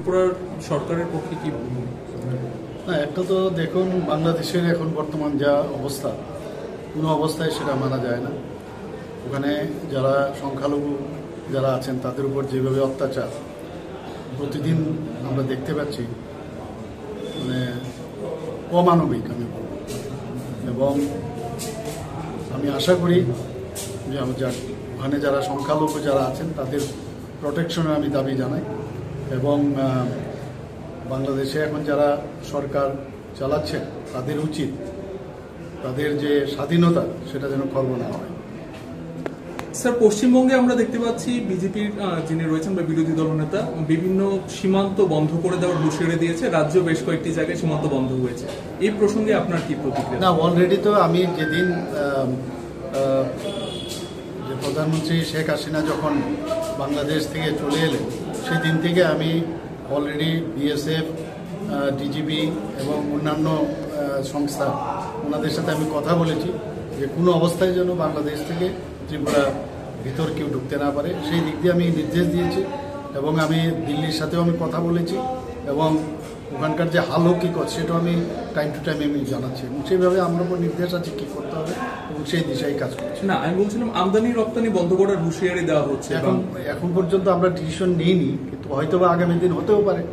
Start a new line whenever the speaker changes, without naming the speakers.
ত্রিপুরার সরকারের পক্ষে কি বলবেন?
না, একটা তো দেখুন, বাংলাদেশের এখন বর্তমান যা অবস্থা, কোনো অবস্থায় সেটা মানা যায় না। ওখানে যারা সংখ্যালঘু যারা আছেন তাদের উপর যেভাবে অত্যাচার প্রতিদিন আমরা দেখতে পাচ্ছি, মানে অমানবিক আমি বলব। এবং আমি আশা করি যে ওখানে যারা সংখ্যালঘু যারা আছেন তাদের প্রোটেকশনের আমি দাবি জানাই। এবং বাংলাদেশে এখন যারা সরকার চালাচ্ছে তাদের উচিত তাদের যে স্বাধীনতা সেটা যেন খর্ব না হয়।
স্যার, পশ্চিমবঙ্গে আমরা দেখতে পাচ্ছি বিজেপির যিনি রয়েছেন বা বিরোধী দলনেতা বিভিন্ন সীমান্ত বন্ধ করে দেওয়ার হুঁশিয়ারি দিয়েছে। রাজ্য বেশ কয়েকটি জায়গায় সীমান্ত বন্ধ হয়েছে। এই প্রসঙ্গে আপনার কি প্রতিক্রিয়া?
না, অলরেডি তো আমি যেদিন যে প্রধানমন্ত্রী শেখ হাসিনা যখন বাংলাদেশ থেকে চলে এলেন সেই দিন থেকে আমি অলরেডি বিএসএফ, ডিজিবি এবং অন্যান্য সংস্থা ওনাদের সাথে আমি কথা বলেছি যে কোনো অবস্থায় যেন বাংলাদেশ থেকে ত্রিপুরা ভিতর কেউ ঢুকতে না পারে, সেই দিক দিয়ে আমি নির্দেশ দিয়েছি। এবং আমি দিল্লির সাথেও আমি কথা বলেছি এবং ওখানকার যে হাল হকিকত সেটাও আমি টাইম টু টাইম আমি জানাচ্ছি এবং সেইভাবে আমার উপর নির্দেশ আছে কী করতে হবে এবং সেই দিশায় কাজ করছি।
না, আমি বলছিলাম আমদানি রপ্তানি বন্ধ করার হুঁশিয়ারি দেওয়া হচ্ছে।
এখন পর্যন্ত আমরা ডিসিশন নিইনি, কিন্তু হয়তো বা আগামী দিন হতেও পারে।